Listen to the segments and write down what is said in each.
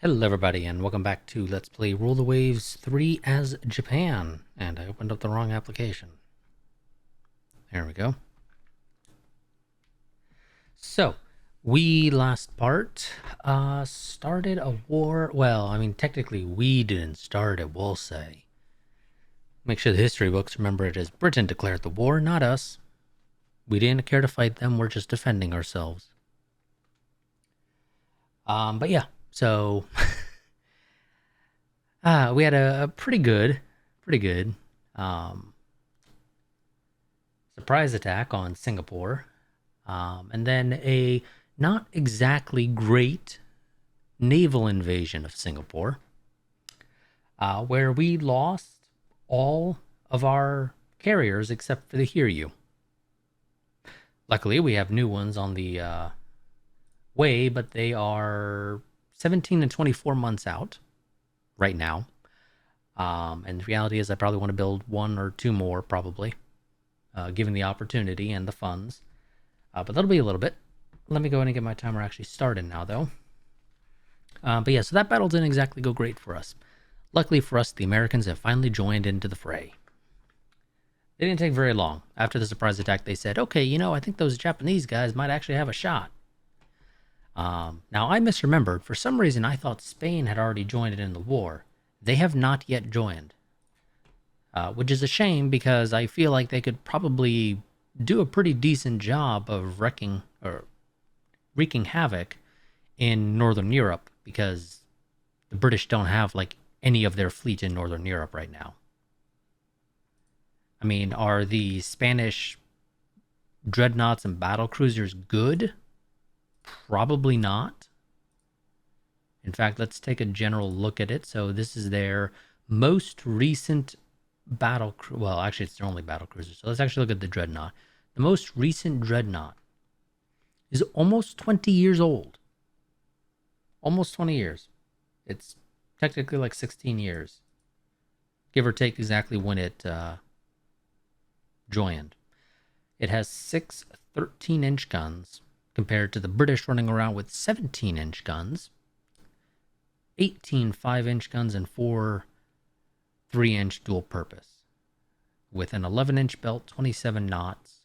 Hello everybody and welcome back to Let's Play Rule the Waves 3 as Japan. And I opened up the wrong application. There we go. So, we last part started a war. Well, I mean, technically we didn't start it, we'll say. Make sure the history books remember it as Britain declared the war, not us. We didn't care to fight them, we're just defending ourselves. But yeah, so we had a pretty good um, surprise attack on Singapore, and then a not exactly great naval invasion of Singapore, where we lost all of our carriers except for the Hiryu. Luckily, we have new ones on the way, but they are 17 and 24 months out right now. And the reality is, I probably want to build one or two more, probably, given the opportunity and the funds. But that'll be a little bit. Let me go ahead and get my timer actually started now, though. But yeah, so that battle didn't exactly go great for us. Luckily for us, the Americans have finally joined into the fray. They didn't take very long. After the surprise attack, they said, okay, I think those Japanese guys might actually have a shot. Now, I misremembered. For some reason, I thought Spain had already joined in the war. They have not yet joined. Which is a shame because I feel like they could probably do a pretty decent job of wreaking havoc in Northern Europe, because the British don't have like any of their fleet in Northern Europe right now. I mean, are the Spanish dreadnoughts and battle cruisers good? Probably not. In fact, let's take a general look at it. So this is their most recent well, actually it's their only battle cruiser. So let's actually look at the dreadnought. The most recent dreadnought is almost 20 years old. Almost 20 years. It's technically like 16 years, give or take exactly when it joined. It has 6 13-inch guns compared to the British running around with 17-inch guns, 18 5-inch guns, and 4 3-inch dual purpose, with an 11-inch belt, 27 knots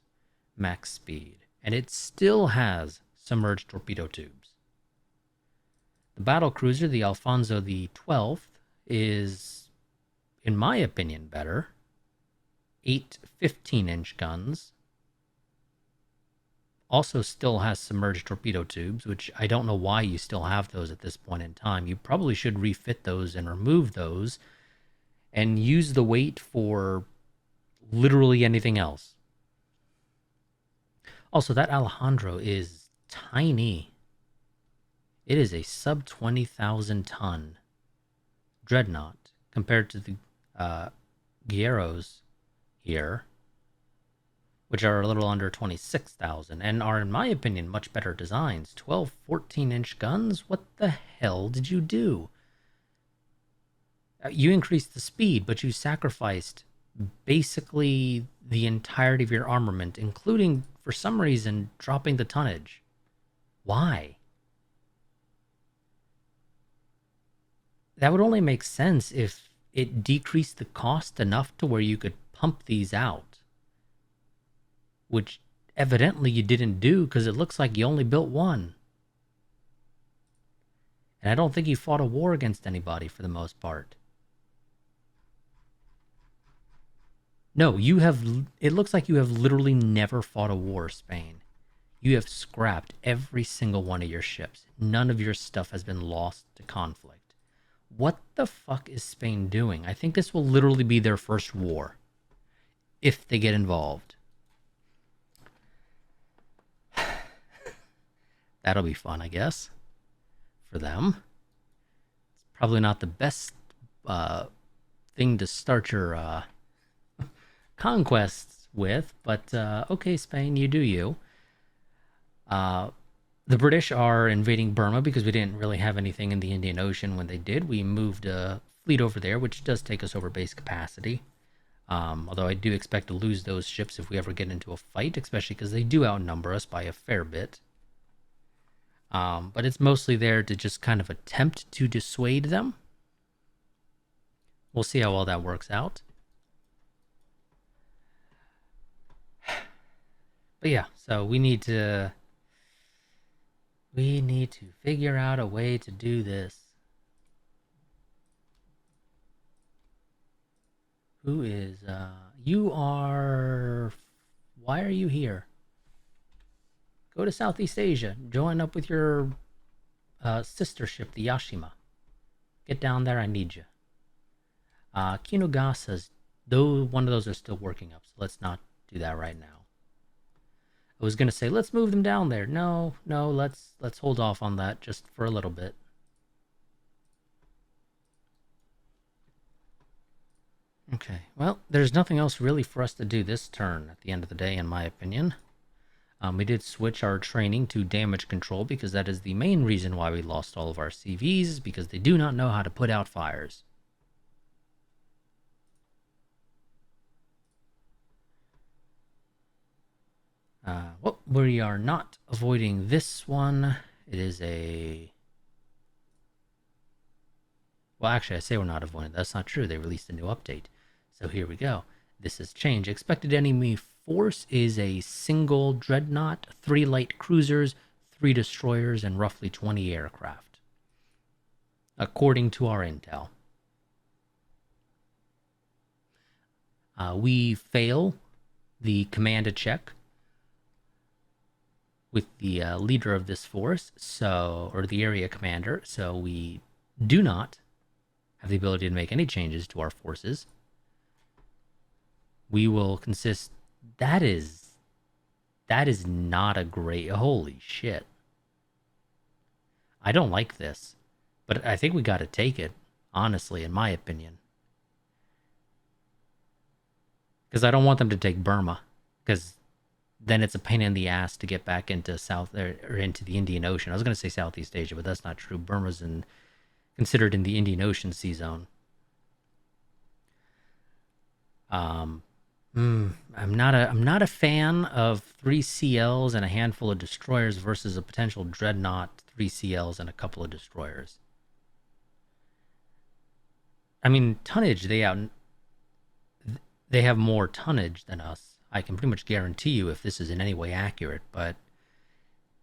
max speed, and it still has submerged torpedo tubes. The battle cruiser, the Alfonso the 12th, is, in my opinion, better. 8 15-inch guns. Also still has submerged torpedo tubes, which I don't know why you still have those at this point in time. You probably should refit those and remove those and use the weight for literally anything else. Also, that Alejandro is tiny. It is a sub 20,000 ton dreadnought compared to the Guerreros here, which are a little under 26,000 and are, in my opinion, much better designs. 12 14-inch guns? What the hell did you do? You increased the speed, but you sacrificed basically the entirety of your armament, including, for some reason, dropping the tonnage. Why? That would only make sense if it decreased the cost enough to where you could pump these out, which evidently you didn't do, because it looks like you only built one. And I don't think you fought a war against anybody for the most part. No, it looks like you have literally never fought a war, Spain. You have scrapped every single one of your ships. None of your stuff has been lost to conflict. What the fuck is Spain doing? I think this will literally be their first war, if they get involved. That'll be fun, I guess, for them. It's probably not the best thing to start your conquests with, but okay, Spain, you do you. The British are invading Burma because we didn't really have anything in the Indian Ocean when they did. We moved a fleet over there, which does take us over base capacity. Although I do expect to lose those ships if we ever get into a fight, especially because they do outnumber us by a fair bit. But it's mostly there to just kind of attempt to dissuade them. We'll see how well that works out. But yeah, so we need to figure out a way to do this. Who is you are why are you here? Go to Southeast Asia. Join up with your sister ship, the Yashima. Get down there, I need you. Kinugasa's though one of those are still working up, so let's not do that right now. I was gonna say let's move them down there. No, let's hold off on that just for a little bit. Okay, well, there's nothing else really for us to do this turn at the end of the day, in my opinion. We did switch our training to damage control because that is the main reason why we lost all of our CVs, because they do not know how to put out fires. Well, we are not avoiding this one. It is a... Well, actually, I say we're not avoiding. That's not true. They released a new update. So here we go. This has changed. Expected enemy force is a single dreadnought, 3 light cruisers, 3 destroyers, and roughly 20 aircraft, according to our intel. We fail the command check with the leader of this force, or the area commander, so we do not have the ability to make any changes to our forces. We will consist... That is not a great... Holy shit. I don't like this, but I think we gotta take it, honestly, in my opinion. Because I don't want them to take Burma, because then it's a pain in the ass to get back into into the Indian Ocean. I was going to say Southeast Asia, but that's not true. Burma's considered in the Indian Ocean sea zone. I'm not a fan of 3 CLs and a handful of destroyers versus a potential dreadnought, 3 CLs and a couple of destroyers. I mean, tonnage, they have more tonnage than us. I can pretty much guarantee you if this is in any way accurate, but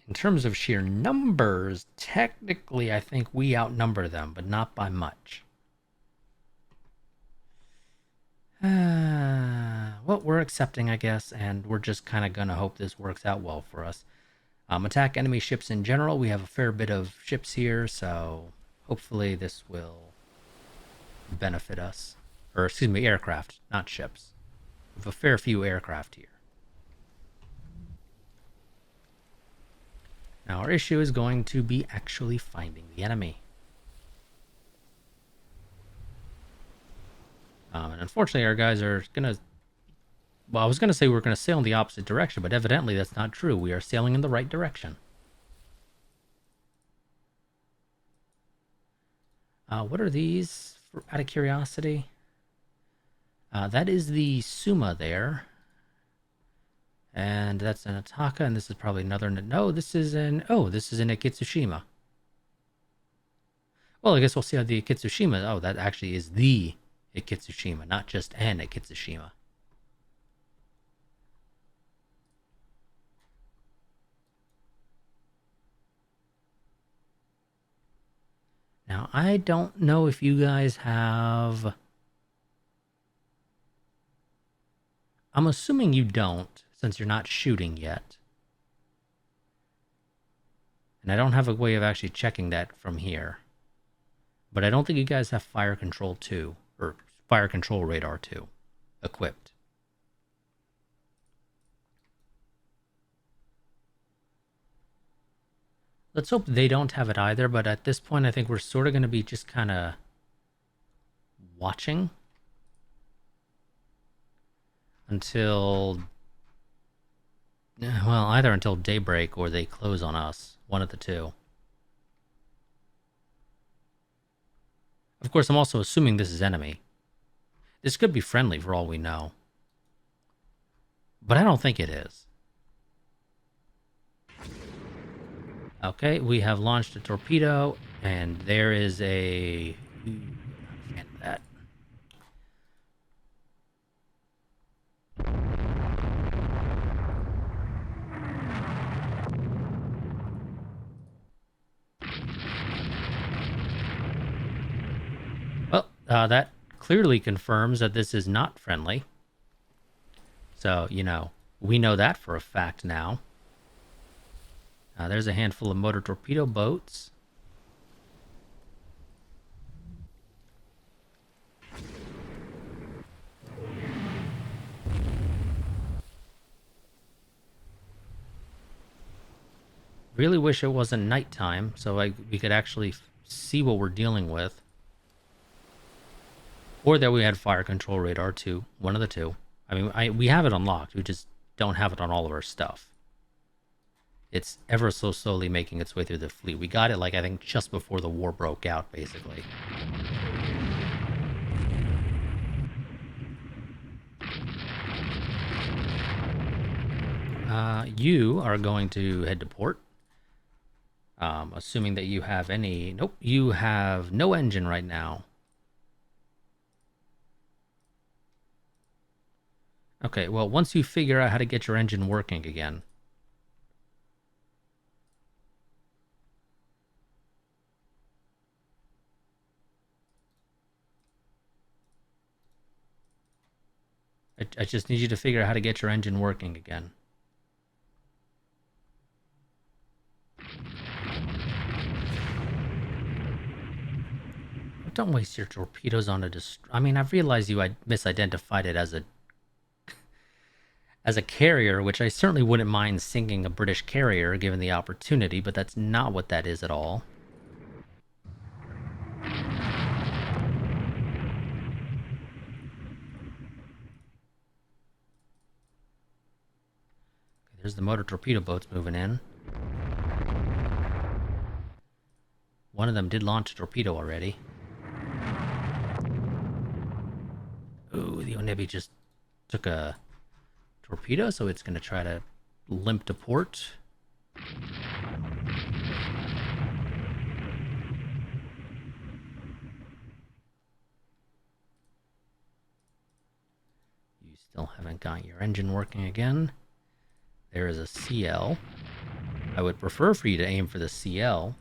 in terms of sheer numbers, technically I think we outnumber them, but not by much. Well, we're accepting, I guess, and we're just kind of going to hope this works out well for us. Attack enemy ships in general. We have a fair bit of ships here, so hopefully this will benefit us. Or, excuse me, aircraft, not ships. We have a fair few aircraft here. Now, our issue is going to be actually finding the enemy. And unfortunately, our guys are going to... Well, I was going to say we're going to sail in the opposite direction, but evidently that's not true. We are sailing in the right direction. What are these, out of curiosity? That is the Suma there. And that's an Ataka, and this is probably another... No, this is an... Oh, this is an Ikitsushima. Well, I guess we'll see how the Ikitsushima... Oh, that actually is the Ikitsushima, not just an Ikitsushima. Now, I don't know if you guys have... I'm assuming you don't, since you're not shooting yet. And I don't have a way of actually checking that from here. But I don't think you guys have Fire Control 2, or Fire Control Radar 2, equipped. Let's hope they don't have it either, but at this point I think we're sort of going to be just kind of watching until... Well, either until daybreak or they close on us. One of the two. Of course, I'm also assuming this is enemy. This could be friendly for all we know. But I don't think it is. Okay, we have launched a torpedo, and there is a... Ooh, not a fan of that. Well, that clearly confirms that this is not friendly. So, we know that for a fact now. There's a handful of motor torpedo boats. Really wish it wasn't nighttime so we could actually see what we're dealing with. Or that we had fire control radar too. One of the two. I mean, we have it unlocked. We just don't have it on all of our stuff. It's ever so slowly making its way through the fleet. We got it, I think, just before the war broke out, basically. You are going to head to port. Assuming that you have any... Nope, you have no engine right now. Okay, well, once you figure out how to get your engine working again... I just need you to figure out how to get your engine working again. Don't waste your torpedoes on a I mean, I've realized you misidentified it as a carrier, which I certainly wouldn't mind sinking a British carrier given the opportunity, but that's not what that is at all. There's the motor torpedo boats moving in. One of them did launch a torpedo already. Ooh, the Onibi just took a torpedo, so it's going to try to limp to port. You still haven't got your engine working again. There is a CL. I would prefer for you to aim for the CL.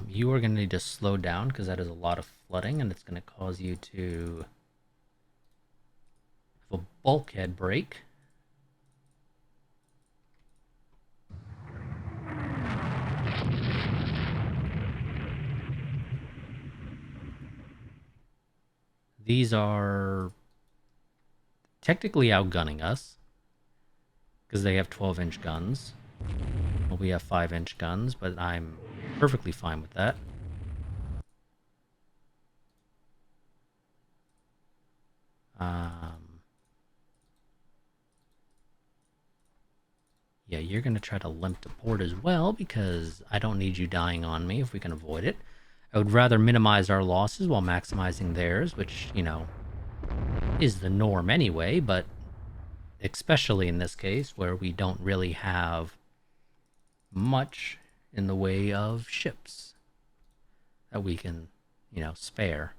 You are going to need to slow down because that is a lot of flooding and it's going to cause you to have a bulkhead break. These are technically outgunning us because they have 12-inch guns. Well, we have 5-inch guns, but I'm perfectly fine with that. Yeah, you're going to try to limp to port as well because I don't need you dying on me if we can avoid it. I would rather minimize our losses while maximizing theirs, which, is the norm anyway, but especially in this case where we don't really have much in the way of ships that we can, spare.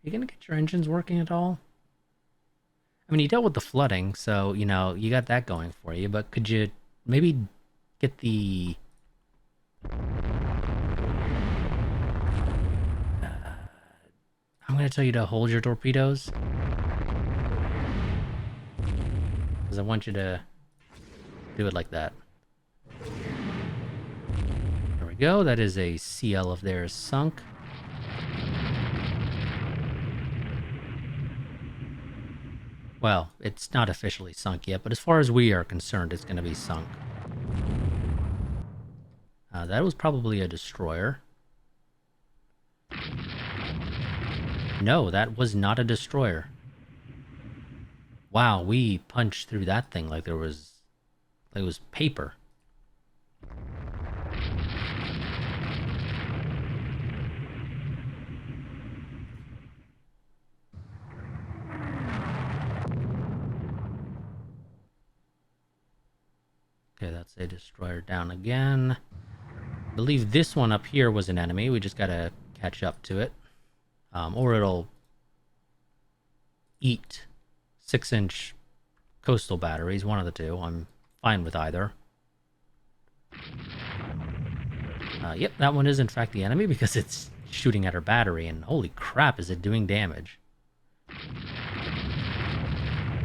You gonna get your engines working at all? I mean, you dealt with the flooding, so, you got that going for you, but could you maybe get the... I'm gonna tell you to hold your torpedoes. Because I want you to do it like that. There we go, that is a CL of theirs sunk. Well, it's not officially sunk yet, but as far as we are concerned, it's going to be sunk. That was probably a destroyer. No, that was not a destroyer. Wow, we punched through that thing like it was paper. Okay, that's a destroyer down again. I believe this one up here was an enemy. We just gotta catch up to it. Or it'll eat 6-inch coastal batteries, one of the two. I'm fine with either. Yep, that one is in fact the enemy because it's shooting at her battery, and holy crap, is it doing damage.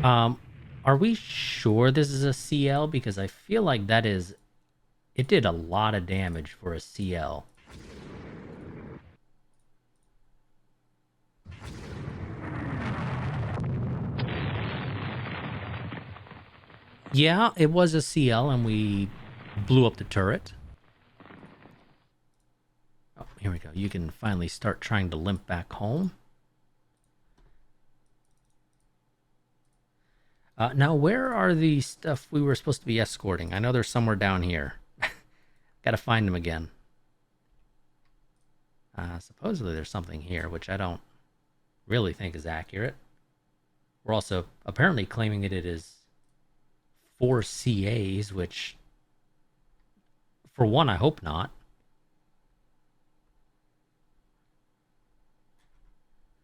Are we sure this is a CL? Because I feel like that is... It did a lot of damage for a CL. Yeah, it was a CL, and we blew up the turret. Oh, here we go. You can finally start trying to limp back home. Now, where are the stuff we were supposed to be escorting? I know they're somewhere down here. Gotta find them again. Supposedly there's something here, which I don't really think is accurate. We're also apparently claiming that it is 4 CAs, which, for one, I hope not.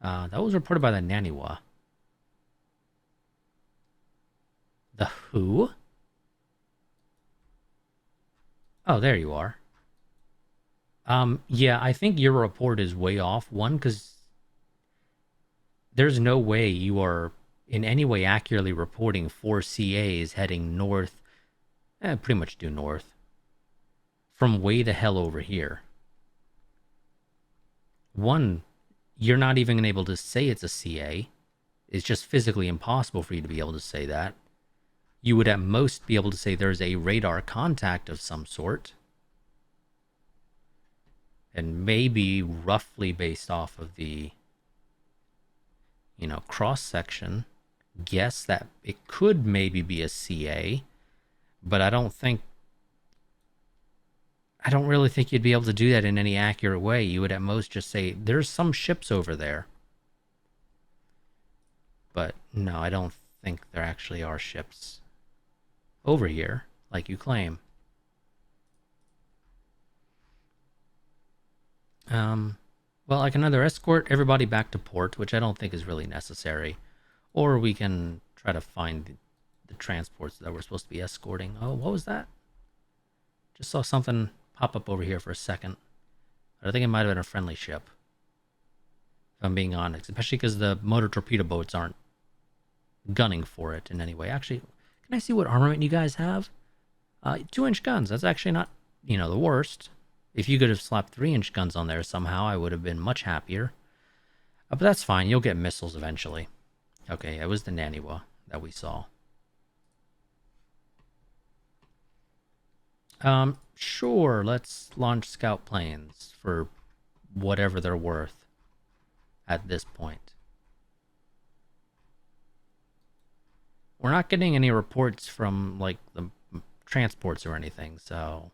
That was reported by the Naniwa. The who? Oh, there you are. Yeah, I think your report is way off. One, because there's no way you are in any way accurately reporting 4 CAs heading north, pretty much due north, from way the hell over here. One, you're not even able to say it's a CA. It's just physically impossible for you to be able to say that. You would at most be able to say there's a radar contact of some sort. And maybe roughly based off of the, cross section, guess that it could maybe be a CA, but I don't really think you'd be able to do that in any accurate way. You would at most just say, there's some ships over there. But no, I don't think there actually are ships over here, like you claim. Well, I can either escort everybody back to port, which I don't think is really necessary, or we can try to find the transports that we're supposed to be escorting. Oh, what was that? Just saw something pop up over here for a second. I think it might have been a friendly ship, if I'm being honest, especially because the motor torpedo boats aren't gunning for it in any way. Actually, can I see what armament you guys have? 2-inch guns. That's actually not, the worst. If you could have slapped 3-inch guns on there somehow, I would have been much happier. But that's fine. You'll get missiles eventually. Okay, it was the Naniwa that we saw. Sure, let's launch scout planes for whatever they're worth at this point. We're not getting any reports from, like, the transports or anything, so...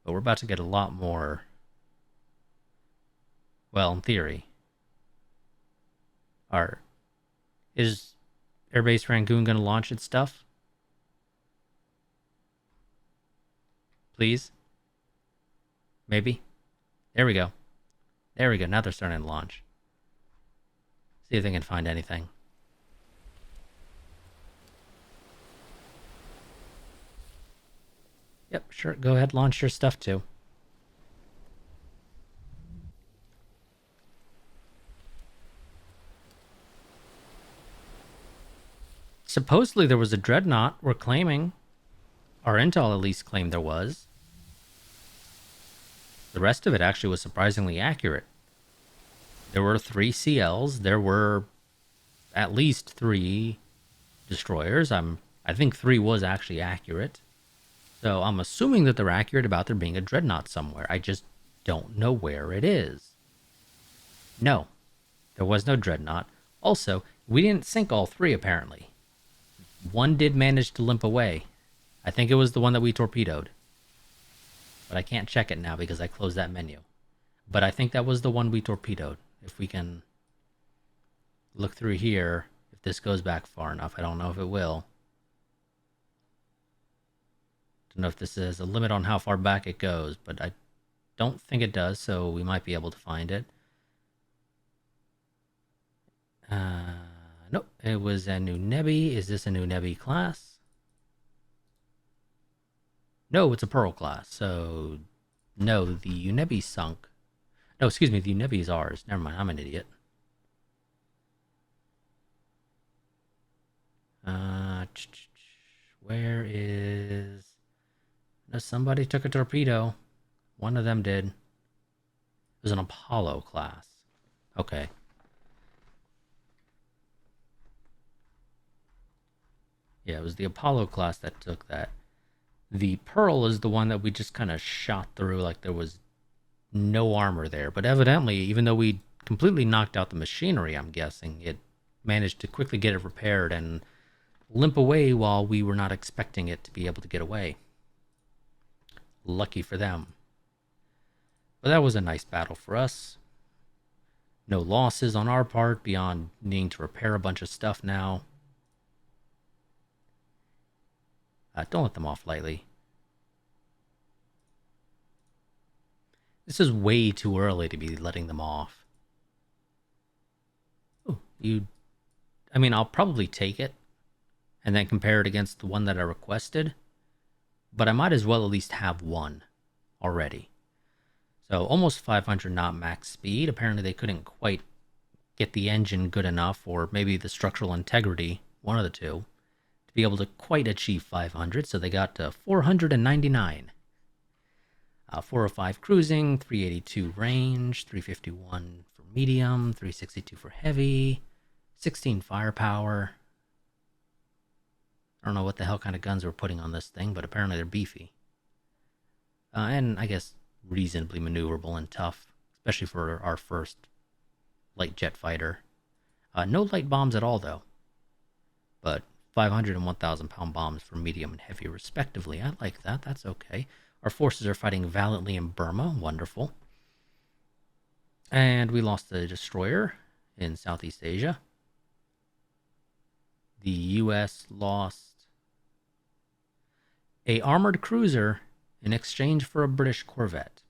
But we're about to get a lot more... Well, in theory. Is Airbase Rangoon going to launch its stuff? Please? Maybe? There we go. There we go. Now they're starting to launch. See if they can find anything. Yep, sure. Go ahead, launch your stuff too. Supposedly there was a dreadnought, we're claiming. Our intel at least claimed there was. The rest of it actually was surprisingly accurate. There were 3 CLs. There were at least 3 destroyers. I think 3 was actually accurate. So I'm assuming that they're accurate about there being a dreadnought somewhere. I just don't know where it is. No, there was no dreadnought. Also, we didn't sink all 3 apparently. One did manage to limp away. I think it was the one that we torpedoed. But I can't check it now because I closed that menu. But I think that was the one we torpedoed. If we can look through here if this goes back far enough. I don't know if it will. Don't know if this is a limit on how far back it goes, but I don't think it does, so we might be able to find it. Nope, it was a new Nebi. Is this a new Nebi class? No, it's a Pearl class, so no, the Unebi sunk. No, excuse me, the Unebi is ours. Never mind, I'm an idiot. Where is... No, somebody took a torpedo. One of them did. It was an Apollo class. Okay. Yeah, it was the Apollo class that took that. The Pearl is the one that we just kind of shot through like there was no armor there. But evidently, even though we completely knocked out the machinery, I'm guessing, it managed to quickly get it repaired and limp away while we were not expecting it to be able to get away. Lucky for them. But that was a nice battle for us. No losses on our part beyond needing to repair a bunch of stuff now. Don't let them off lightly. This is way too early to be letting them off. Ooh, I mean, I'll probably take it and then compare it against the one that I requested. But I might as well at least have one already. So almost 500 knot max speed. Apparently they couldn't quite get the engine good enough, or maybe the structural integrity, one of the two, to be able to quite achieve 500. So they got to 499. 405 cruising, 382 range, 351 for medium, 362 for heavy, 16 firepower. I don't know what the hell kind of guns we're putting on this thing, but apparently they're beefy. And I guess reasonably maneuverable and tough, especially for our first light jet fighter. No light bombs at all, though. But 500 and 1,000 pound bombs for medium and heavy, respectively. I like that. That's okay. Our forces are fighting valiantly in Burma. Wonderful. And we lost the destroyer in Southeast Asia. The U.S. lost a armored cruiser in exchange for a British corvette.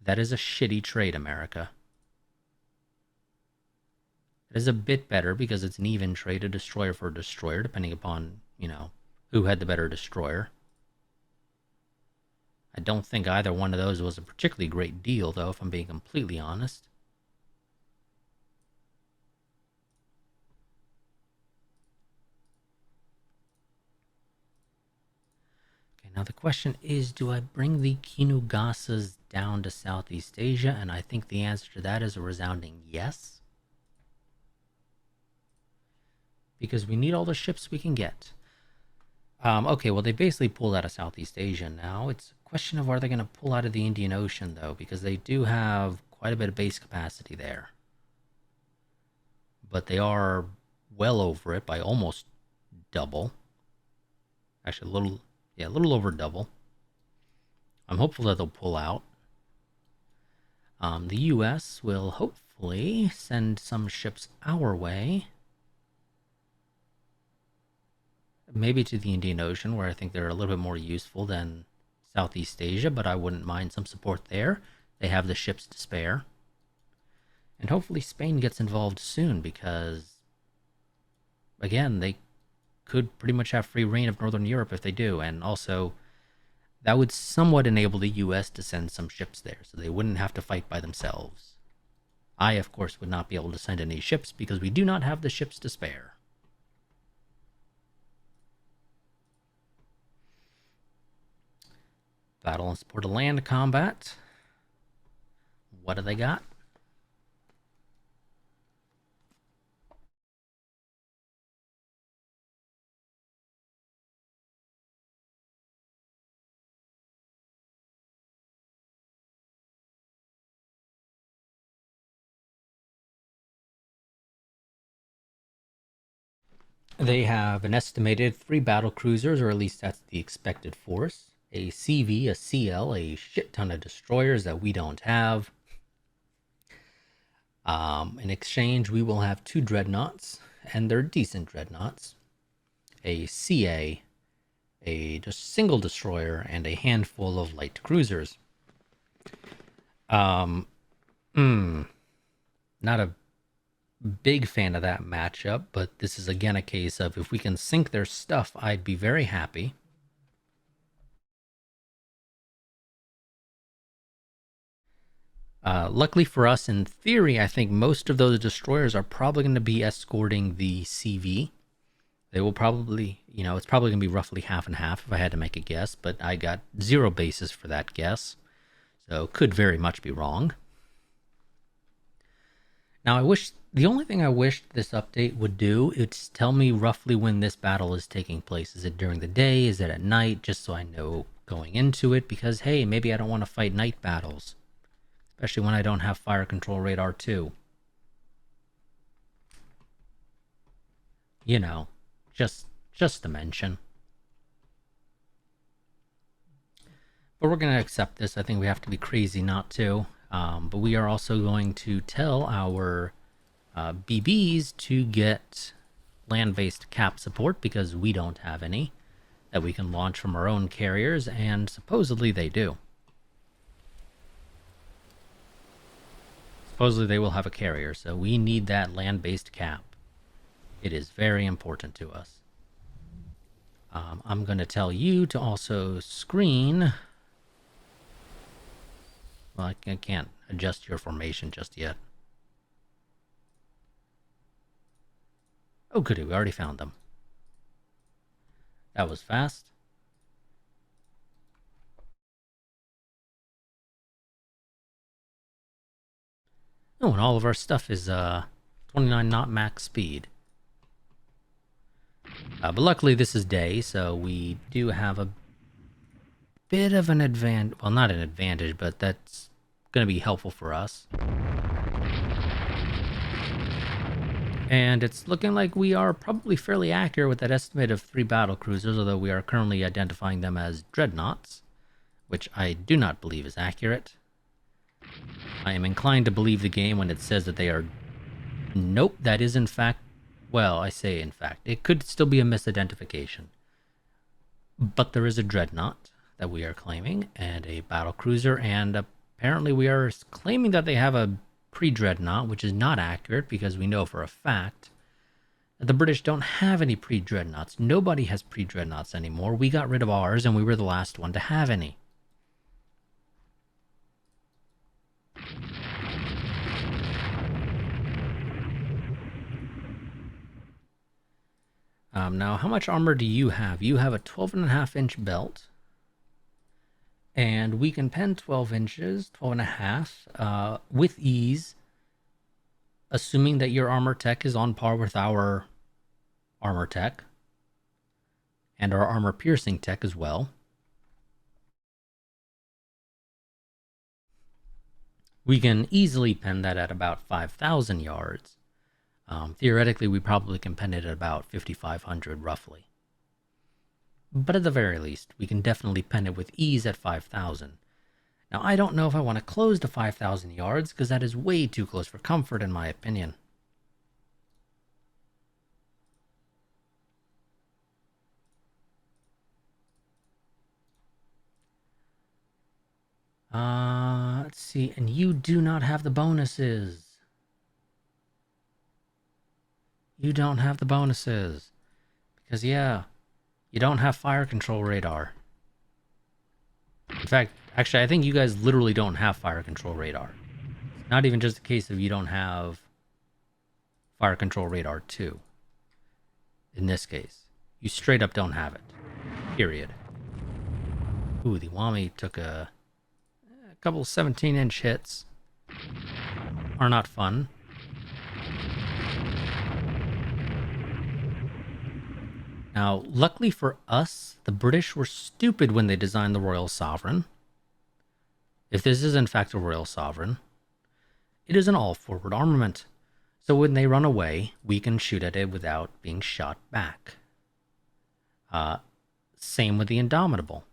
That is a shitty trade, America. It is a bit better because it's an even trade, a destroyer for a destroyer, depending upon, who had the better destroyer. I don't think either one of those was a particularly great deal, though, if I'm being completely honest. Okay, now the question is, do I bring the Kinugasas down to Southeast Asia? And I think the answer to that is a resounding yes. Because we need all the ships we can get. Okay, well, they basically pulled out of Southeast Asia now. It's a question of are they going to pull out of the Indian Ocean, though, because they do have quite a bit of base capacity there. But they are well over it by almost double. Actually, a little over double. I'm hopeful that they'll pull out. The U.S. will hopefully send some ships our way. Maybe to the Indian Ocean, where I think they're a little bit more useful than Southeast Asia, but I wouldn't mind some support there. They have the ships to spare. And hopefully Spain gets involved soon, because, again, they could pretty much have free reign of Northern Europe if they do, and also that would somewhat enable the U.S. to send some ships there, so they wouldn't have to fight by themselves. I, of course, would not be able to send any ships, because we do not have the ships to spare. Battle in support of land combat. What do they got? They have an estimated 3 battle cruisers, or at least that's the expected force. A CV, a CL, a shit ton of destroyers that we don't have. In exchange, we will have 2 dreadnoughts, and they're decent dreadnoughts, a CA, a just single destroyer, and a handful of light cruisers. Um, Not a big fan of that matchup, but this is again a case of if we can sink their stuff, I'd be very happy. Luckily for us, in theory, I think most of those destroyers are probably going to be escorting the CV. They will probably, it's probably going to be roughly half and half if I had to make a guess, but I got zero basis for that guess, so could very much be wrong. Now, the only thing I wish this update would do is tell me roughly when this battle is taking place. Is it during the day? Is it at night? Just so I know going into it, because hey, maybe I don't want to fight night battles, especially when I don't have fire control radar 2. You know, just to mention. But we're going to accept this. I think we have to be crazy not to. But we are also going to tell our BBs to get land-based cap support because we don't have any that we can launch from our own carriers, and supposedly they do. Supposedly they will have a carrier, so we need that land-based cap. It is very important to us. I'm going to tell you to also screen. Well, I can't adjust your formation just yet. Oh, goody, we already found them. That was fast. Oh, and all of our stuff is 29 knot max speed. But luckily this is day, so we do have a bit of an advantage. Well, not an advantage, but that's going to be helpful for us. And it's looking like we are probably fairly accurate with that estimate of 3 battle cruisers, although we are currently identifying them as dreadnoughts, which I do not believe is accurate. I am inclined to believe the game when it says that they are... Nope, that is in fact... Well, I say in fact. It could still be a misidentification. But there is a dreadnought that we are claiming, and a battle cruiser, and apparently we are claiming that they have a pre-dreadnought, which is not accurate because we know for a fact that the British don't have any pre-dreadnoughts. Nobody has pre-dreadnoughts anymore. We got rid of ours, and we were the last one to have any. Now, how much armor do you have? You have a 12.5-inch belt. And we can pen 12 inches, 12.5, with ease, assuming that your armor tech is on par with our armor tech. And our armor piercing tech as well. We can easily pen that at about 5,000 yards. Theoretically, we probably can pen it at about 5,500 roughly. But at the very least, we can definitely pen it with ease at 5,000. Now, I don't know if I want to close to 5,000 yards, because that is way too close for comfort in my opinion. Let's see, and you do not have the bonuses. You don't have the bonuses. Because, yeah, you don't have fire control radar. In fact, actually, I think you guys literally don't have fire control radar. It's not even just a case of you don't have fire control radar 2. In this case, you straight up don't have it. Period. Ooh, the Wami took a couple 17-inch hits. Are not fun. Now, luckily for us, the British were stupid when they designed the Royal Sovereign. If this is in fact a Royal Sovereign, it is an all-forward armament. So when they run away, we can shoot at it without being shot back. Same with the Indomitable.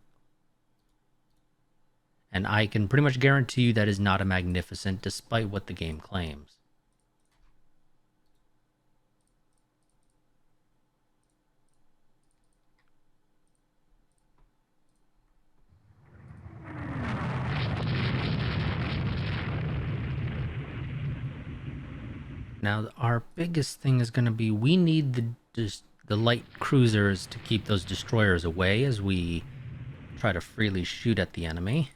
And I can pretty much guarantee you that is not a Magnificent, despite what the game claims. Now, our biggest thing is going to be we need the light cruisers to keep those destroyers away as we try to freely shoot at the enemy.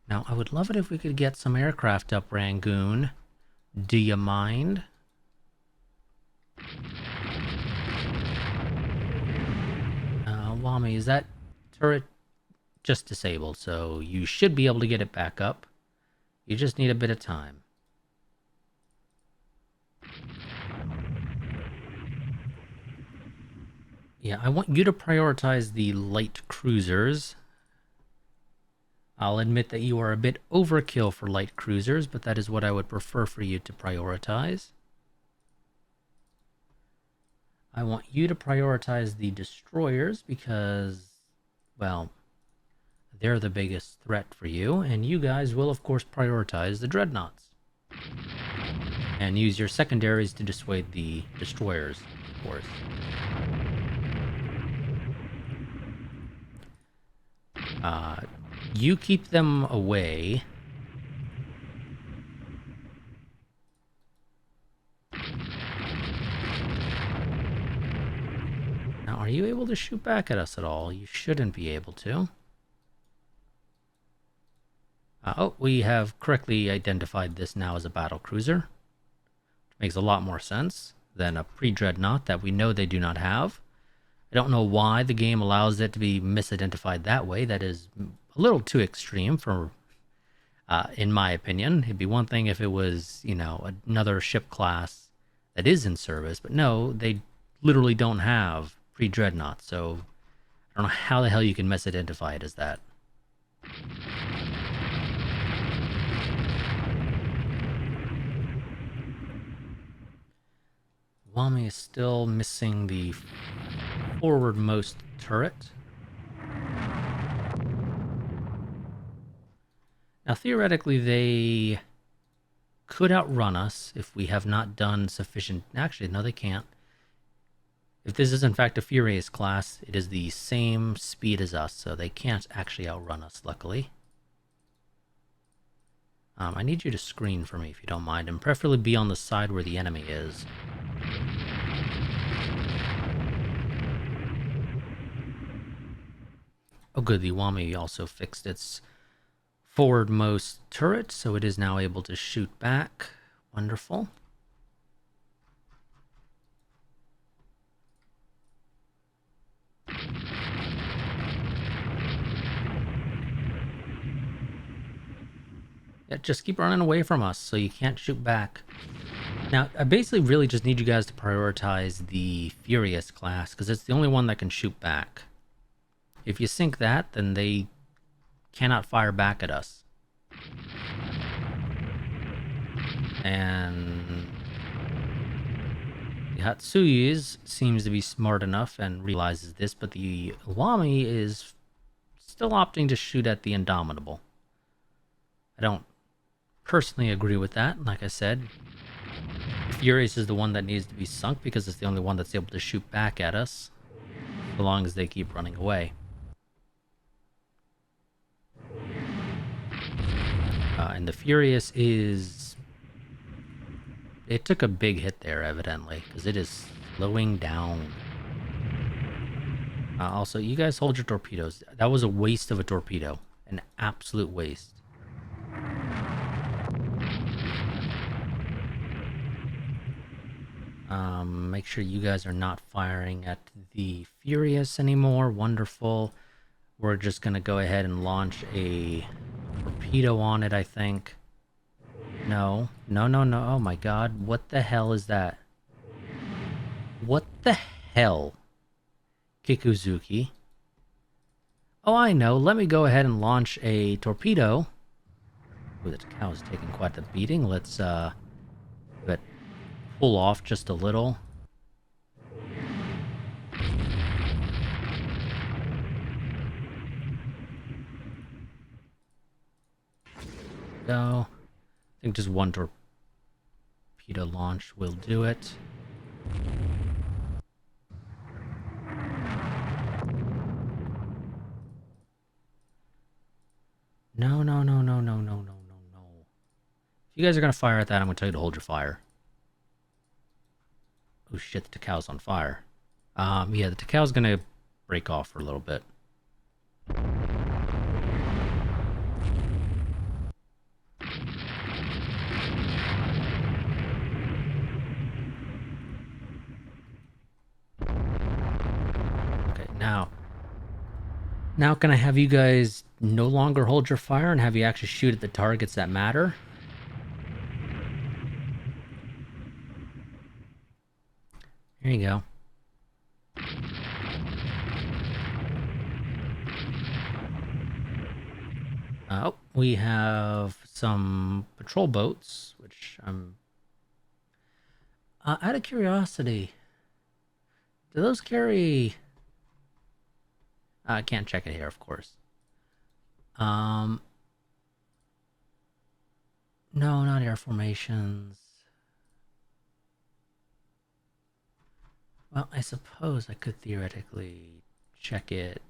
Now, I would love it if we could get some aircraft up, Rangoon. Do you mind? Wami, is that turret just disabled? So you should be able to get it back up. You just need a bit of time. Yeah, I want you to prioritize the light cruisers. I'll admit that you are a bit overkill for light cruisers, but that is what I would prefer for you to prioritize. I want you to prioritize the destroyers because, well, they're the biggest threat for you, and you guys will, of course, prioritize the dreadnoughts. And use your secondaries to dissuade the destroyers, of course. You keep them away. Now, are you able to shoot back at us at all? You shouldn't be able to. Oh, we have correctly identified this now as a battle cruiser. Which makes a lot more sense than a pre-dreadnought that we know they do not have. I don't know why the game allows it to be misidentified that way. That is a little too extreme for, in my opinion. It'd be one thing if it was, you know, another ship class that is in service, but no, they literally don't have pre-dreadnought, so I don't know how the hell you can misidentify it as that. Wami is still missing the forwardmost turret. Now, theoretically, they could outrun us if we have not done sufficient... Actually, no, they can't. If this is, in fact, a Furious class, it is the same speed as us, so they can't actually outrun us, luckily. I need you to screen for me, if you don't mind, and preferably be on the side where the enemy is. Oh good, the Iwami also fixed its forwardmost turret, so it is now able to shoot back. Wonderful. Yeah, just keep running away from us so you can't shoot back. Now, I basically really just need you guys to prioritize the Furious class, because it's the only one that can shoot back. If you sink that, then they cannot fire back at us. And the Hatsuyu's seems to be smart enough and realizes this, but the Iwami is still opting to shoot at the Indomitable. I don't personally agree with that. Like I said, Furious is the one that needs to be sunk because it's the only one that's able to shoot back at us, so long as they keep running away. And the Furious is... It took a big hit there, evidently, because it is slowing down. Also, you guys hold your torpedoes. That was a waste of a torpedo. An absolute waste. Make sure you guys are not firing at the Furious anymore. Wonderful. We're just going to go ahead and launch a torpedo on it, I think. No. No, no, no. Oh my god. What the hell is that? What the hell? Kikuzuki. Oh, I know. Let me go ahead and launch a torpedo. Ooh, that cow is taking quite the beating. Let's, but pull off just a little. Go. I think just one torpedo launch will do it. No, no, no, no, no, no, no, no, no. If you guys are going to fire at that, I'm going to tell you to hold your fire. Oh shit, the Takau's on fire. Yeah, the Takau's going to break off for a little bit. Okay, now can I have you guys no longer hold your fire and have you actually shoot at the targets that matter? Here you go. Oh, we have some patrol boats, which I'm... out of curiosity, do those carry... I can't check it here, of course. No, not air formations. Well, I suppose I could theoretically check it.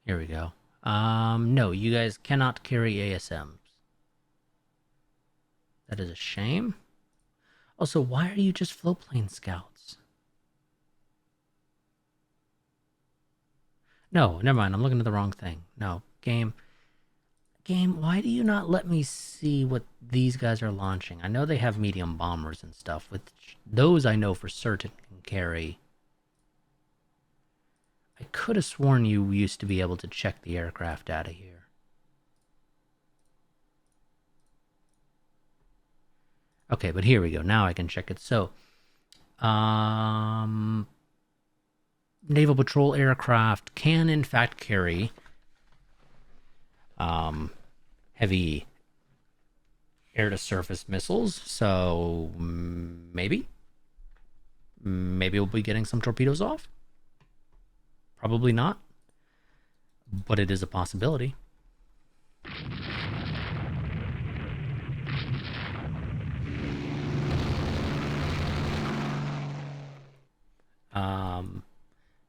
Here we go. No, you guys cannot carry ASMs. That is a shame. Also, why are you just floatplane scouts? No, never mind. I'm looking at the wrong thing. No, game, why do you not let me see what these guys are launching? I know they have medium bombers and stuff. With those, I know for certain can carry. I could have sworn you used to be able to check the aircraft data here. Okay, but here we go. Now I can check it. So, Naval Patrol aircraft can in fact carry heavy air-to-surface missiles. So maybe we'll be getting some torpedoes off. Probably not, but it is a possibility.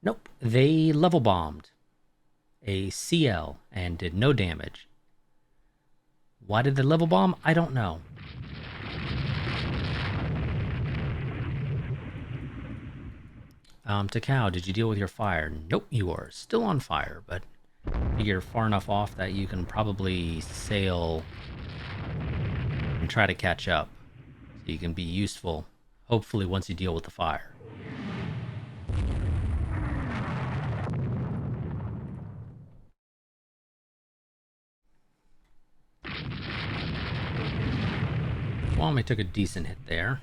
Nope. They level bombed a CL and did no damage. Why did they level bomb? I don't know. Takao, did you deal with your fire? Nope, you are still on fire, but you're far enough off that you can probably sail and try to catch up. So you can be useful, hopefully, once you deal with the fire. Well, I took a decent hit there.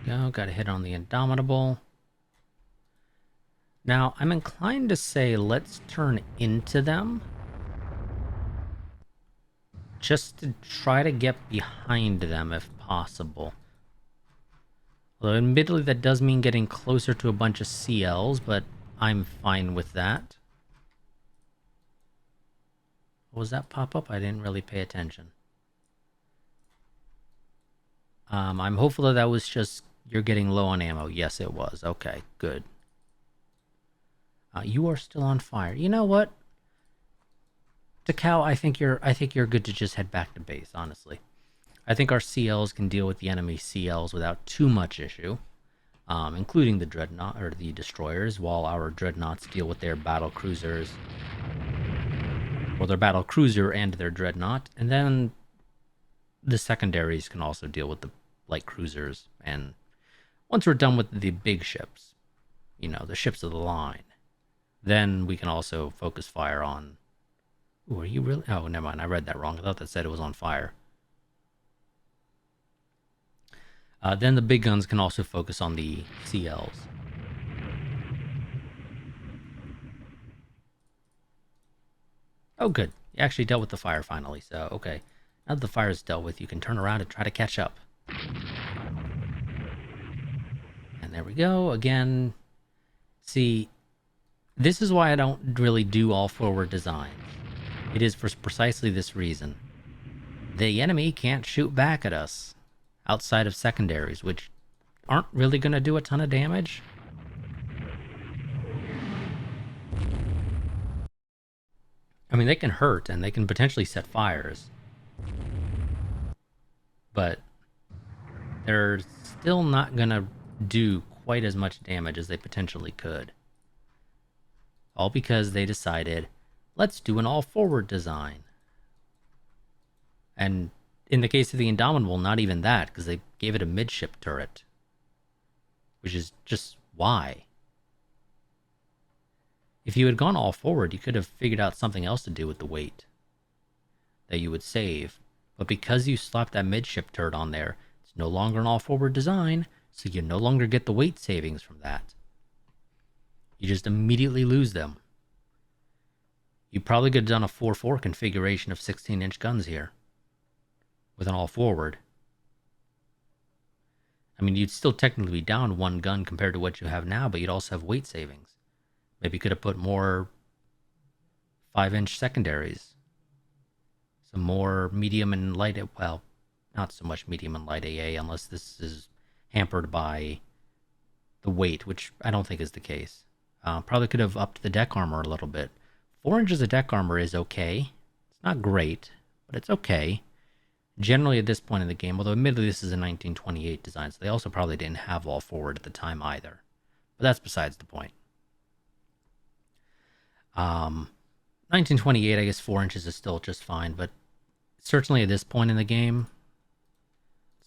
Go, got a hit on the Indomitable. Now, I'm inclined to say let's turn into them. Just to try to get behind them if possible. Although admittedly that does mean getting closer to a bunch of CLs, but I'm fine with that. Was that pop up? I didn't really pay attention. I'm hopeful that that was just you're getting low on ammo. Yes, it was. Okay, good. You are still on fire. You know what? Takao, I think you're good to just head back to base, honestly. I think our CLs can deal with the enemy CLs without too much issue, including the dreadnought or the destroyers, while our dreadnoughts deal with their battle cruisers, or their battle cruiser and their dreadnought, and then the secondaries can also deal with the light cruisers. And once we're done with the big ships, you know, the ships of the line, then we can also focus fire on. Ooh, are you really? Oh, never mind. I read that wrong. I thought that said it was on fire. Then the big guns can also focus on the CLs. Oh, good. You actually dealt with the fire finally, so okay. Now that the fire is dealt with, you can turn around and try to catch up. And there we go. Again, see, this is why I don't really do all forward designs. It is for precisely this reason. The enemy can't shoot back at us outside of secondaries, which aren't really going to do a ton of damage. I mean, they can hurt and they can potentially set fires, but they're still not going to do quite as much damage as they potentially could. All because they decided, let's do an all-forward design. And in the case of the Indomitable, not even that, because they gave it a midship turret. Which is just why. If you had gone all forward, you could have figured out something else to do with the weight that you would save. But because you slapped that midship turret on there, it's no longer an all-forward design, so you no longer get the weight savings from that. You just immediately lose them. You probably could have done a 4-4 configuration of 16-inch guns here with an all-forward. I mean, you'd still technically be down one gun compared to what you have now, but you'd also have weight savings. Maybe you could have put more 5-inch secondaries. Some more medium and light, well, not so much medium and light AA, unless this is hampered by the weight, which I don't think is the case. Probably could have upped the deck armor a little bit. 4 inches of deck armor is okay. It's not great, but it's okay. Generally at this point in the game, although admittedly this is a 1928 design, so they also probably didn't have all forward at the time either. But that's besides the point. 1928, I guess 4 inches is still just fine, but certainly at this point in the game,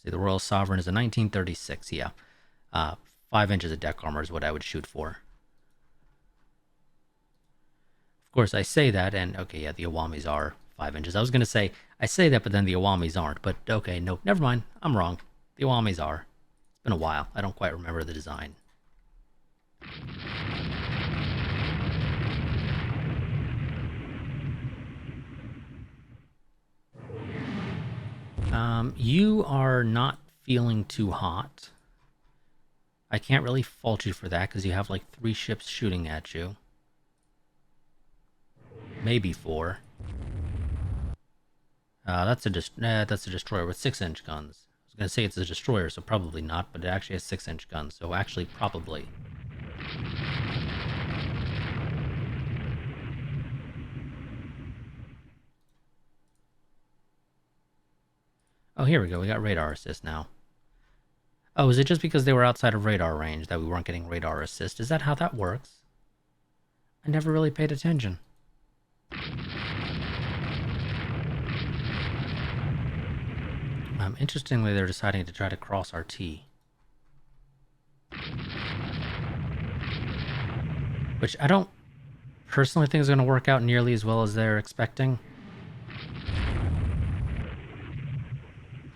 see, the Royal Sovereign is a 1936, yeah. 5 inches of deck armor is what I would shoot for. Of course, I say that, and okay, yeah, the Awamis are 5 inches. I was going to say, I say that, but then the Awamis aren't. But okay, no, never mind. I'm wrong. The Awamis are. It's been a while. I don't quite remember the design. You are not feeling too hot. I can't really fault you for that because you have like 3 ships shooting at you. Maybe 4. That's a destroyer with 6-inch guns. I was gonna say it's a destroyer, so probably not, but it actually has 6-inch guns, so actually probably. Oh, here we go. We got radar assist now. Oh, is it just because they were outside of radar range that we weren't getting radar assist? Is that how that works? I never really paid attention. Interestingly, they're deciding to try to cross our T. Which I don't personally think is going to work out nearly as well as they're expecting.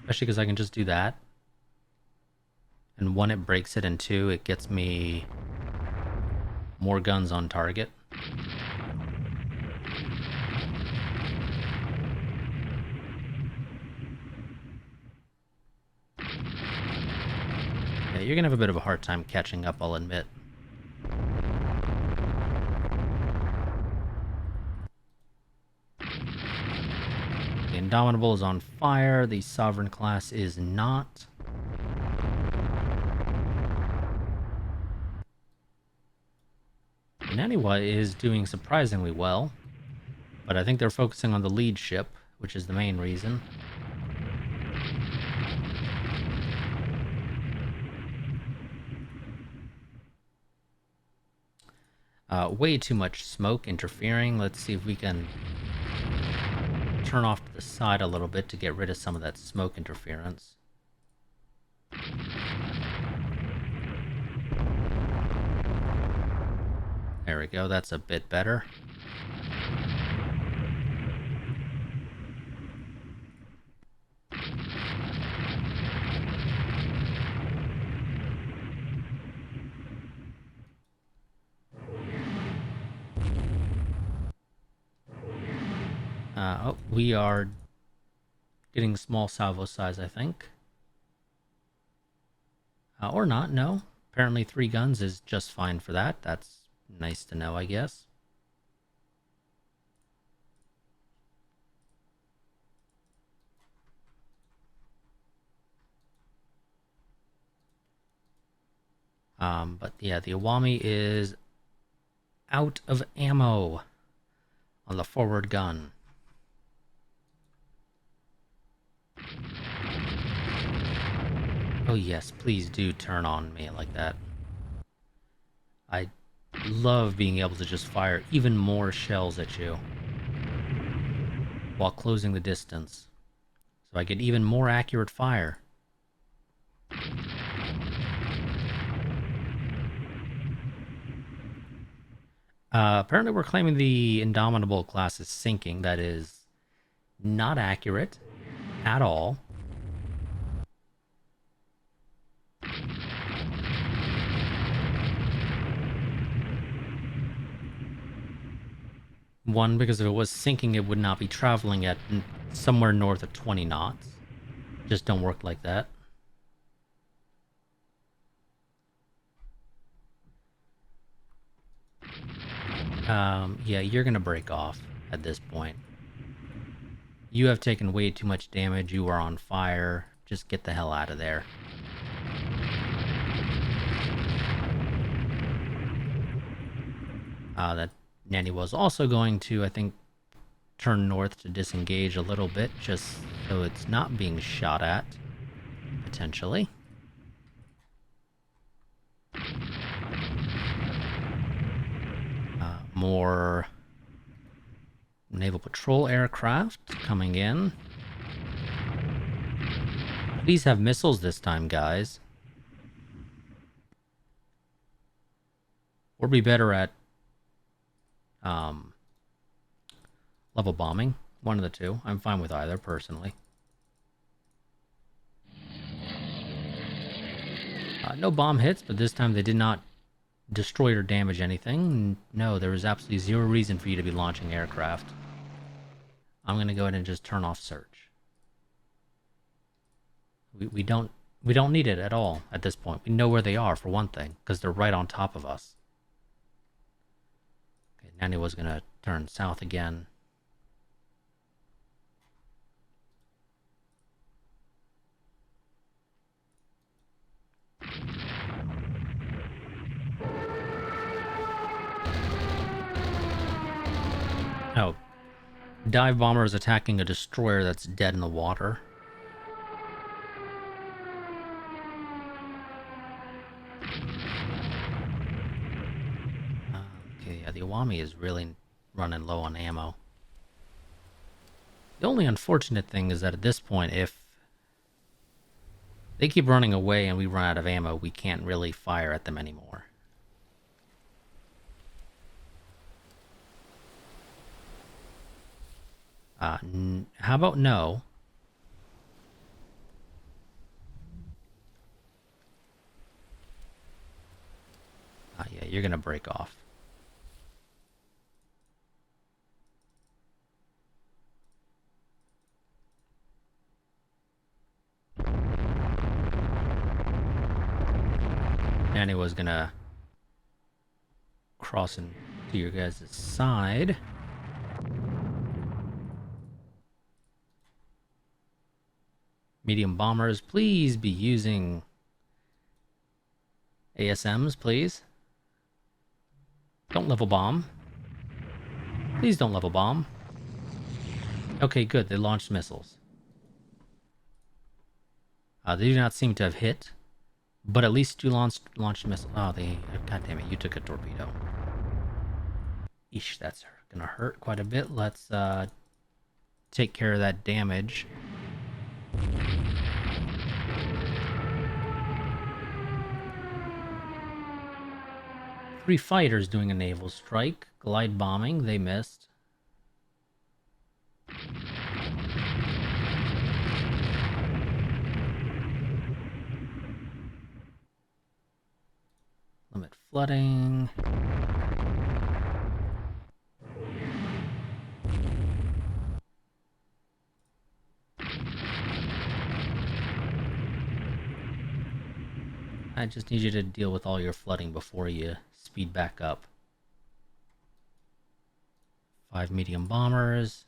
Especially because I can just do that. And 1, it breaks it, and 2, it gets me more guns on target. Yeah, you're gonna have a bit of a hard time catching up, I'll admit. The Indomitable is on fire, the Sovereign class is not. Naniwa is doing surprisingly well, but I think they're focusing on the lead ship, which is the main reason. Way too much smoke interfering. Let's see if we can turn off to the side a little bit to get rid of some of that smoke interference. There we go, that's a bit better. Oh, we are getting small salvo size, I think. Or not, no. Apparently 3 guns is just fine for that. That's nice to know, I guess. But yeah, the Iwami is out of ammo on the forward gun. Oh yes, please do turn on me like that. I love being able to just fire even more shells at you while closing the distance, so I get even more accurate fire. Apparently we're claiming the Indomitable class is sinking. That is not accurate at all. One, because if it was sinking, it would not be traveling at somewhere north of 20 knots. Just don't work like that. Yeah, you're gonna break off at this point. You have taken way too much damage. You are on fire. Just get the hell out of there. That Nanny was also going to, I think, turn north to disengage a little bit, just so it's not being shot at, potentially. More naval patrol aircraft coming in. Please have missiles this time, guys. Or be better at level bombing. One of the two. I'm fine with either, personally. No bomb hits, but this time they did not destroy or damage anything. No, there was absolutely zero reason for you to be launching aircraft. I'm going to go ahead and just turn off search. We don't need it at all at this point. We know where they are, for one thing, because they're right on top of us. Okay, Nanny was going to turn south again. Oh, dive bomber is attacking a destroyer that's dead in the water. Okay, yeah, the Iwami is really running low on ammo. The only unfortunate thing is that at this point, if they keep running away and we run out of ammo, we can't really fire at them anymore. How about no? Yeah, you're gonna break off. And it was gonna cross into your guys' side. Medium bombers, please be using ASMs, please. Don't level bomb. Please don't level bomb. Okay, good. They launched missiles. They do not seem to have hit, but at least you launched missiles. Oh, they... God damn it, you took a torpedo. Eesh, that's gonna hurt quite a bit. Let's take care of that damage. 3 fighters doing a naval strike. Glide bombing, they missed. Limit flooding. I just need you to deal with all your flooding before you speed back up. 5 medium bombers.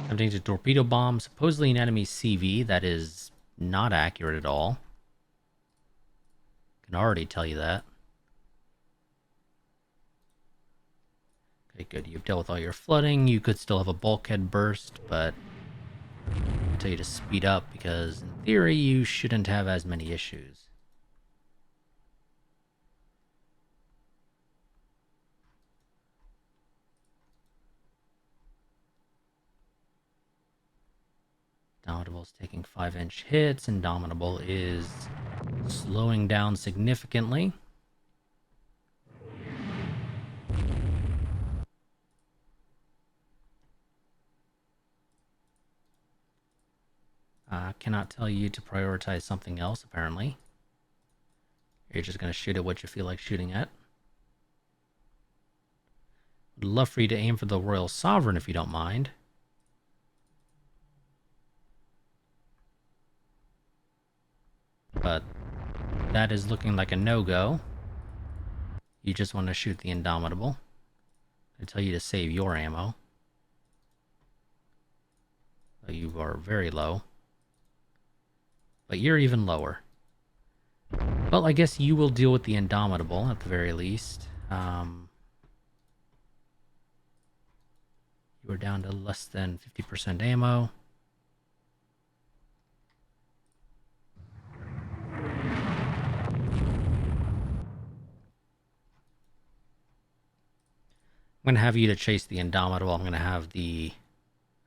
Attempting to torpedo bomb supposedly an enemy CV that is not accurate at all. Can already tell you that. Okay, good. You've dealt with all your flooding. You could still have a bulkhead burst, but I tell you to speed up because in theory you shouldn't have as many issues. Indomitable's taking 5-inch hits. Indomitable is slowing down significantly. Cannot tell you to prioritize something else, apparently. You're just going to shoot at what you feel like shooting at. Would love for you to aim for the Royal Sovereign if you don't mind. But that is looking like a no-go. You just want to shoot the Indomitable. I tell you to save your ammo. You are very low. But you're even lower. Well, I guess you will deal with the Indomitable at the very least. You are down to less than 50% ammo. I'm going to have you to chase the Indomitable. I'm going to have the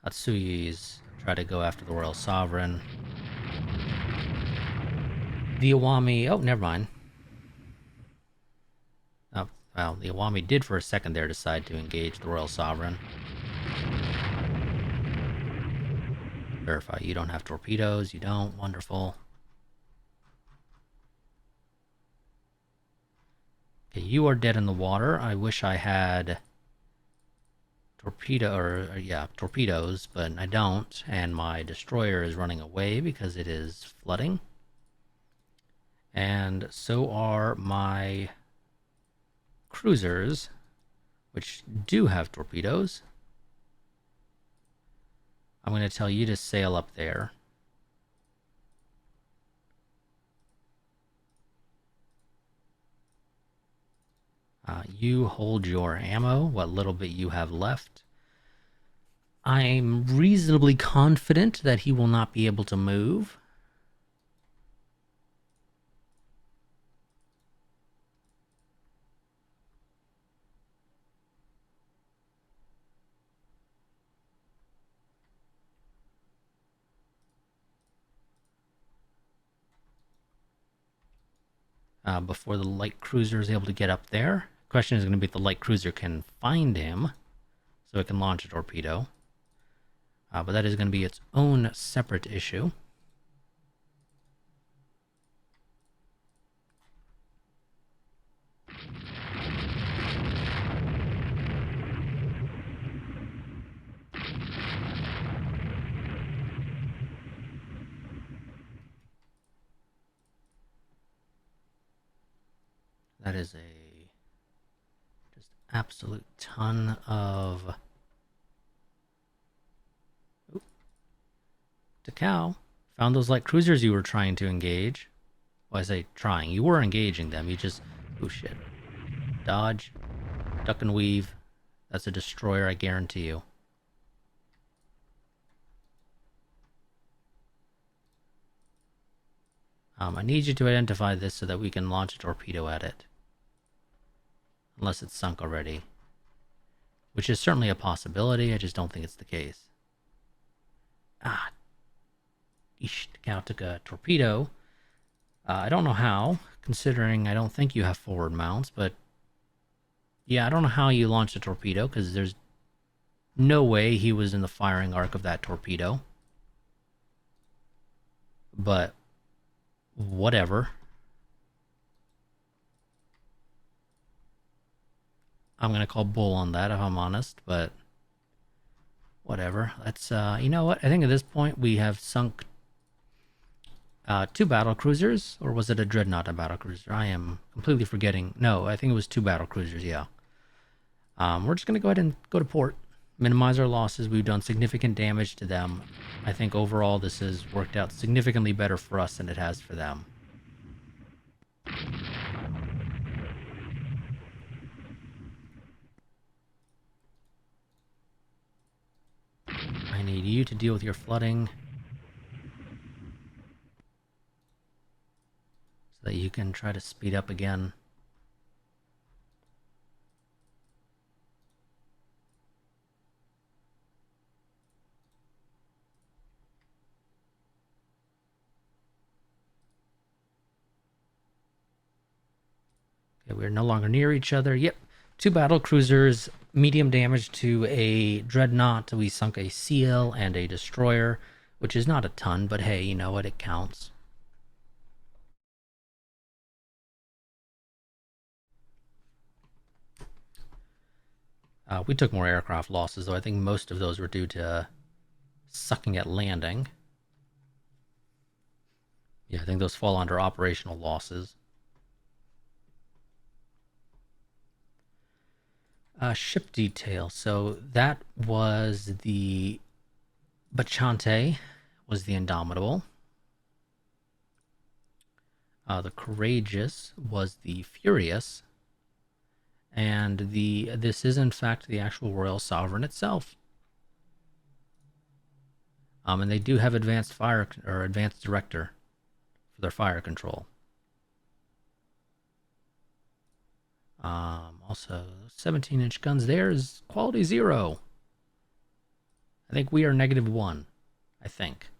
Hatsuyis try to go after the Royal Sovereign. The Iwami... Oh, never mind. Oh, well, the Iwami did for a second there decide to engage the Royal Sovereign. Verify you don't have torpedoes. You don't. Wonderful. Okay, you are dead in the water. I wish I had torpedoes, but I don't, and my destroyer is running away because it is flooding. And so are my cruisers, which do have torpedoes. I'm going to tell you to sail up there. You hold your ammo, what little bit you have left. I'm reasonably confident that he will not be able to move. Before the light cruiser is able to get up there. The question is going to be if the light cruiser can find him so it can launch a torpedo. But that is going to be its own separate issue. That is a just absolute ton of... Oop. Takao, found those light cruisers you were trying to engage. Well, I say trying. You were engaging them. You just... Oh, shit. Dodge. Duck and weave. That's a destroyer, I guarantee you. I need you to identify this so that we can launch a torpedo at it. Unless it's sunk already. Which is certainly a possibility, I just don't think it's the case. Ah. Eesh, Takao took a torpedo. I don't know how, considering I don't think you have forward mounts, but... Yeah, I don't know how you launched a torpedo, because there's no way he was in the firing arc of that torpedo. But... whatever. I'm going to call bull on that, if I'm honest, but whatever. Let's, you know what? I think at this point we have sunk 2 battle cruisers, or was it a dreadnought, a battle cruiser? I am completely forgetting. No, I think it was 2 battle cruisers, yeah. We're just going to go ahead and go to port, minimize our losses. We've done significant damage to them. I think overall this has worked out significantly better for us than it has for them. I need you to deal with your flooding so that you can try to speed up again. Okay, we're no longer near each other. Yep. 2 battle cruisers, medium damage to a dreadnought. We sunk a seal and a destroyer, which is not a ton, but hey, you know what? It counts. We took more aircraft losses, though. I think most of those were due to sucking at landing. Yeah, I think those fall under operational losses. Ship detail. So that was the Bachante, was the Indomitable. The Courageous was the Furious, and this is in fact the actual Royal Sovereign itself. And they do have advanced fire or advanced director for their fire control. Also, 17-inch guns. There is quality 0. I think we are -1. I think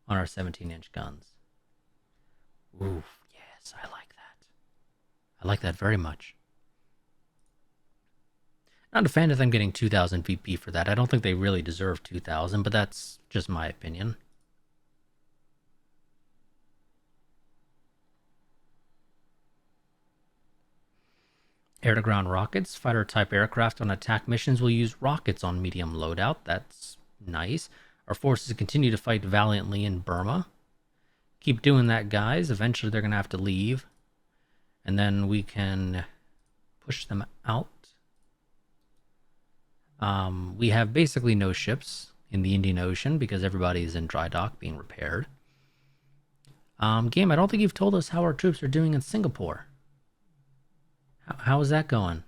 on our 17-inch guns. Ooh, yes, I like that. I like that very much. Not a fan of them getting 2,000 VP for that. I don't think they really deserve 2,000, but that's just my opinion. Air-to-ground rockets. Fighter-type aircraft on attack missions will use rockets on medium loadout. That's nice. Our forces continue to fight valiantly in Burma. Keep doing that, guys. Eventually they're going to have to leave. And then we can push them out. We have basically no ships in the Indian Ocean because everybody's in dry dock being repaired. Game, I don't think you've told us how our troops are doing in Singapore. How is that going?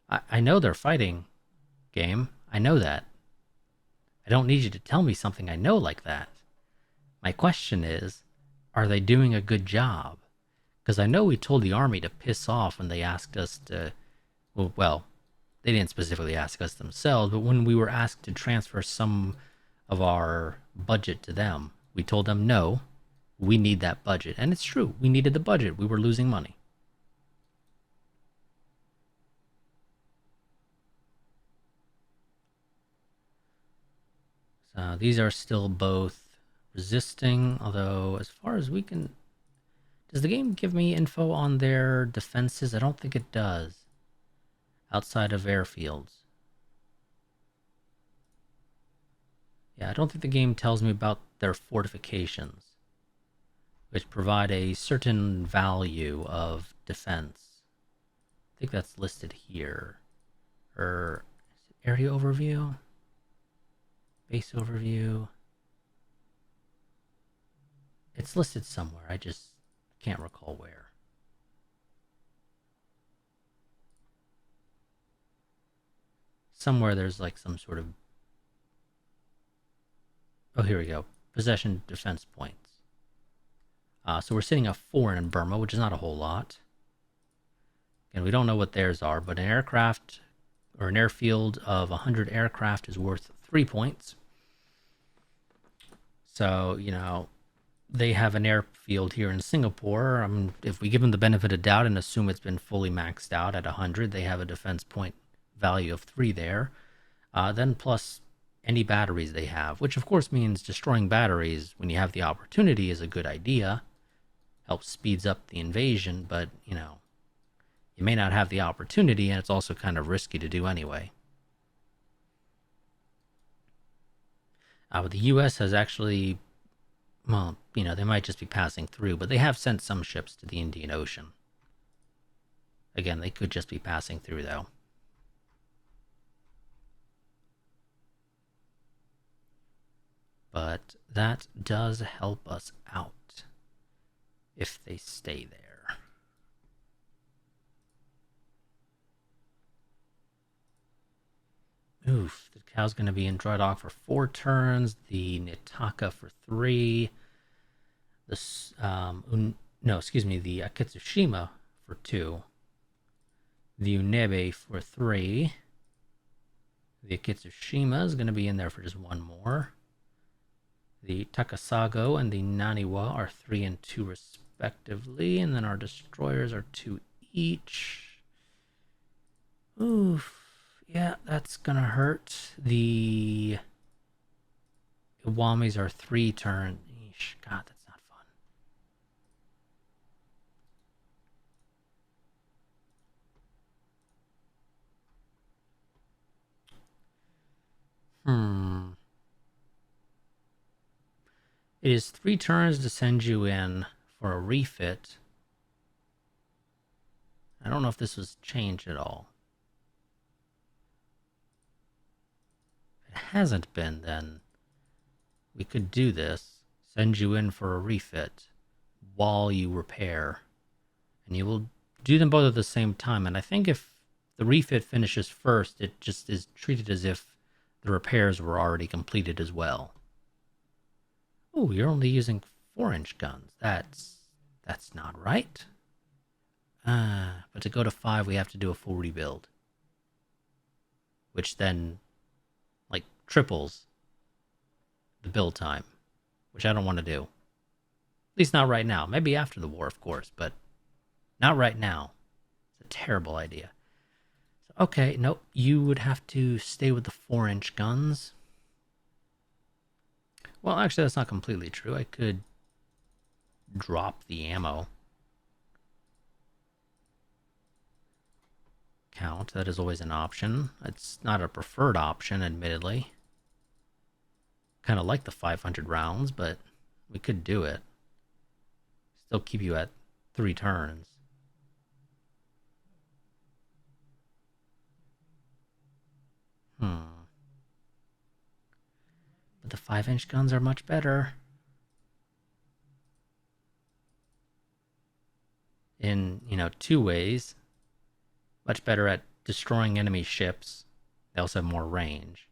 I know they're fighting, game. I know that. I don't need you to tell me something I know like that. My question is, are they doing a good job? Because I know we told the army to piss off when they asked us to. Well, they didn't specifically ask us themselves, but when we were asked to transfer some of our budget to them, we told them no, we need that budget. And it's true, we needed the budget. We were losing money. So these are still both resisting, although as far as we can... Does the game give me info on their defenses? I don't think it does. Outside of airfields. Yeah, I don't think the game tells me about their fortifications, which provide a certain value of defense. I think that's listed here. Or area overview? Base overview? It's listed somewhere. I just can't recall where. Somewhere there's like some sort of... Oh, here we go. Possession defense points. So we're sitting at 4 in Burma, which is not a whole lot. And we don't know what theirs are, but an aircraft or an airfield of 100 aircraft is worth 3 points. So, you know, they have an airfield here in Singapore. If we give them the benefit of doubt and assume it's been fully maxed out at 100, they have a defense point value of 3 there. Then plus any batteries they have, which of course means destroying batteries when you have the opportunity is a good idea. Helps speeds up the invasion, but, you know, you may not have the opportunity, and it's also kind of risky to do anyway. But the U.S. has actually Well, they might just be passing through, but they have sent some ships to the Indian Ocean. Again, they could just be passing through, though. But that does help us out if they stay there. Oof, the cow's going to be in dry dock for 4 turns, the Nitaka for 3, the Akitsushima for 2, the Unebe for 3. The Akitsushima is going to be in there for just 1 more. The Takasago and the Naniwa are 3 and 2 respectively, and then our destroyers are 2 each. Oof. Yeah, that's gonna hurt. The Iwamis are 3 turns. Eesh, God, that's not fun. It is 3 turns to send you in for a refit. I don't know if this was changed at all. If it hasn't been, then we could do this. Send you in for a refit while you repair. And you will do them both at the same time. And I think if the refit finishes first, it just is treated as if the repairs were already completed as well. Oh, you're only using 4-inch guns. That's not right. But to go to 5, we have to do a full rebuild. Which then, like, triples the build time. Which I don't want to do. At least not right now. Maybe after the war, of course, but not right now. It's a terrible idea. So, okay, nope. You would have to stay with the 4-inch guns. Well, actually, that's not completely true. I could drop the ammo count. That is always an option. It's not a preferred option, admittedly. Kind of like the 500 rounds, but we could do it. Still keep you at 3 turns. But the 5-inch guns are much better. In, 2 ways. Much better at destroying enemy ships. They also have more range.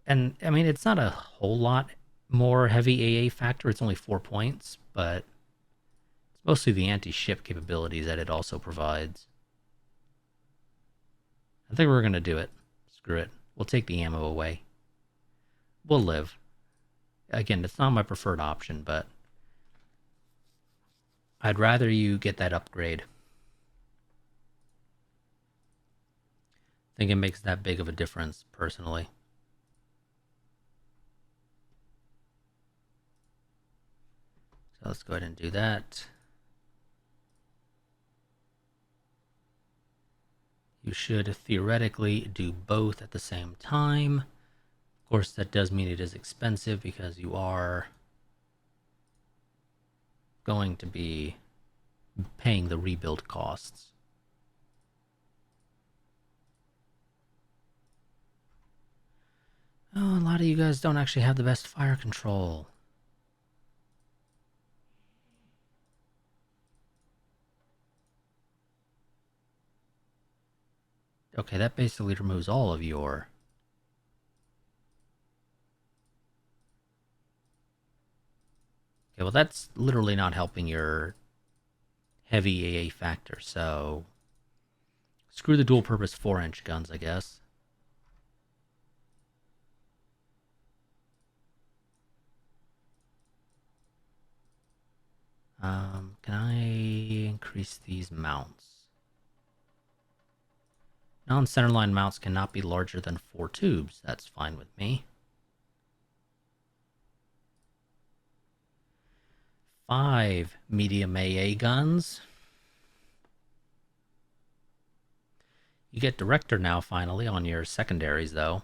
And, I mean, it's not a whole lot more heavy AA factor. It's only 4 points, but it's mostly the anti-ship capabilities that it also provides. I think we're going to do it. Screw it. We'll take the ammo away. We'll live. Again, it's not my preferred option, but I'd rather you get that upgrade. I think it makes that big of a difference, personally. So let's go ahead and do that. You should theoretically do both at the same time. Of course, that does mean it is expensive because you are going to be paying the rebuild costs. Oh, a lot of you guys don't actually have the best fire control. Okay, that basically removes all of your... Okay, well that's literally not helping your heavy AA factor, so... Screw the dual-purpose 4-inch guns, I guess. Can I increase these mounts? Non-centerline mounts cannot be larger than 4 tubes. That's fine with me. 5 medium AA guns. You get director now, finally, on your secondaries, though.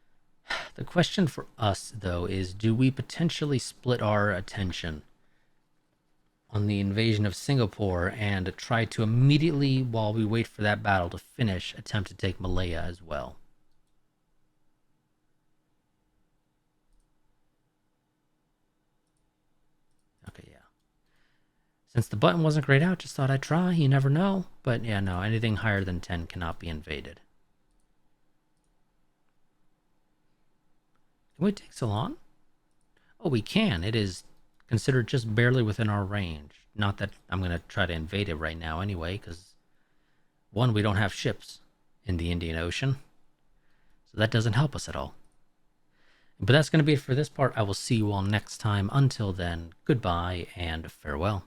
The question for us, though, is do we potentially split our attention on the invasion of Singapore and try to immediately, while we wait for that battle to finish, attempt to take Malaya as well? Okay, yeah. Since the button wasn't grayed out, just thought I'd try. You never know. But yeah, no, anything higher than 10 cannot be invaded. Can we take Ceylon? Oh, we can. It is considered just barely within our range. Not that I'm going to try to invade it right now anyway, because one, we don't have ships in the Indian Ocean. So that doesn't help us at all. But that's going to be it for this part. I will see you all next time. Until then, goodbye and farewell.